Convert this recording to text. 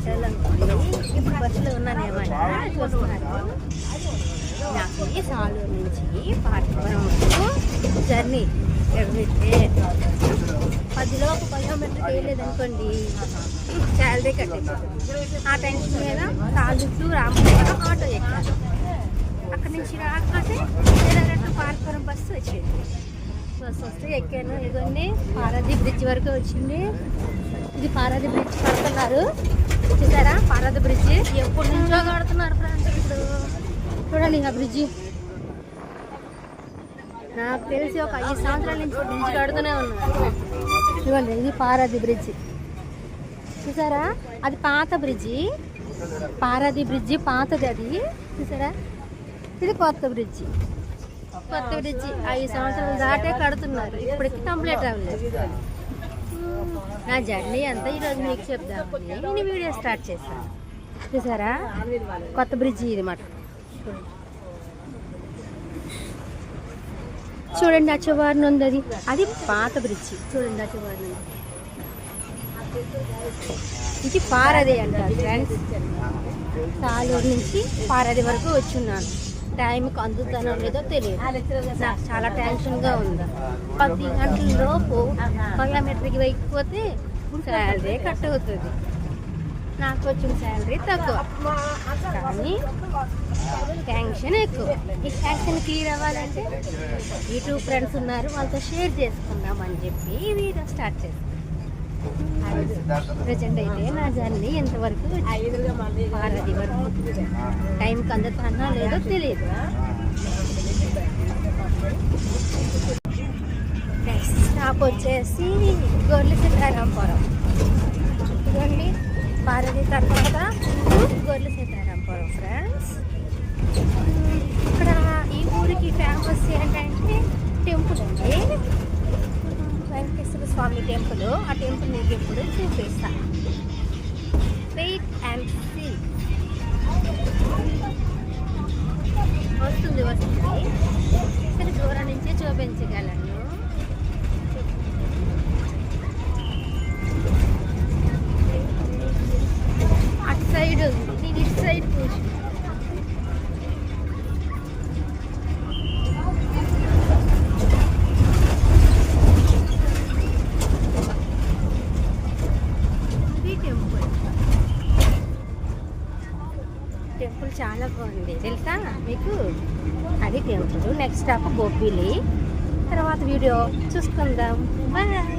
బట్టలు అనుకోండి. ఇప్పుడు బస్సులో ఉన్నాను ఏమన్నా చూస్తున్నారు. నాకు ఈ సాలూరు నుంచి పార్వరం జర్నీ ఎవ్రీడే 10 కిలోమీటర్కి వేయలేదనుకోండి శాలరీ కట్టేస్తుంది. ఆ టెన్షన్ మీద సాలూరు రామపురం ఆటో ఎక్కాను. అక్కడి నుంచి రాకపోతే డైరెక్ట్ పార్వరం బస్సు వచ్చేది. బస్సు వస్తే ఎక్కాను. ఇదిగోండి పారాదీప్ బ్రిడ్జ్ వరకు వచ్చింది. ఇది పారాదీప్ బ్రిడ్జ్ కడుతున్నారు చూసారా. పారాదీప్ బ్రిడ్జ్ ఎప్పటి నుంచో కడుతున్నారు ఫ్రెండ్స్. ఇప్పుడు చూడండి ఆ బ్రిడ్జి నాకు తెలిసి ఒక 5 సంవత్సరాల నుంచి బ్రిడ్జ్ కడుతూనే ఉన్నారు. చూడండి ఇది పారాదీప్ బ్రిడ్జ్ చూసారా. అది పాత బ్రిడ్జి, పారాదీప్ బ్రిడ్జి పాతది అది చూసారా. ఇది కొత్త బ్రిడ్జి. 5 సంవత్సరాలు దాటే కడుతున్నారు. ఇప్పటికి కంప్లీట్ అవ్వలేదు. నా జర్నీ అంతా ఈరోజు మీకు చెప్దామని నేను వీడియో స్టార్ట్ చేశాను. చూసారా కొత్త బ్రిడ్జి ఇది మాట. చూడండి ఆ చివరిన ఉంది అది. అది పాత బ్రిడ్జి. చూడండి ఆ చివరిన ఉంది. ఇది పారది అంటారు ఫ్రెండ్స్. సాలూరు నుంచి పారది వరకు వచ్చున్నాను. టైంకి అందుతానో లేదో తెలియదు. నాకు చాలా టెన్షన్గా ఉంది. 10 గంటల లోపు కిలోమీటర్కి వెయ్యిపోతే శాలరీ కట్ అవుతుంది. నాకు వచ్చిన శాలరీ తక్కువ కానీ టెన్షన్ ఎక్కువ. ఈ టెన్షన్ క్లియర్ అవ్వాలంటే యూట్యూబ్ ఫ్రెండ్స్ ఉన్నారు, వాళ్ళతో షేర్ చేసుకుందామని చెప్పి వీడియో స్టార్ట్ చేస్తాను. ప్రజెంట్ అయితే నా జర్నీ ఎంతవరకు పారది వరకు టైంకి అందుతానా లేదో తెలియదు. నెక్స్ట్ స్టాప్ వచ్చేసి గొర్రెల సీతారాంపురం. ఇదిగోండి పారది తర్వాత గొర్రెల సీతారాంపురం ఫ్రెండ్స్. ఇక్కడ ఈ ఊరికి ఫేమస్ ఏంటంటే టెంపుల్ అండి, వెంకటేశ్వర స్వామి టెంపుల్. ఆ టెంపుల్ మీకు ఎప్పుడు చూపిస్తాను. Wait and see. వస్తుంది కానీ దూరం నుంచే చూపించగలను. అటు సైడ్ ఉంది, నేను ఇటు సైడ్ కూర్చు. టెంపుల్ చాలా బాగుంది తెలుసా మీకు. అది టెంపుల్. Next stop Bobbili. తర్వాత వీడియో చూసుకుందాం. బాయ్.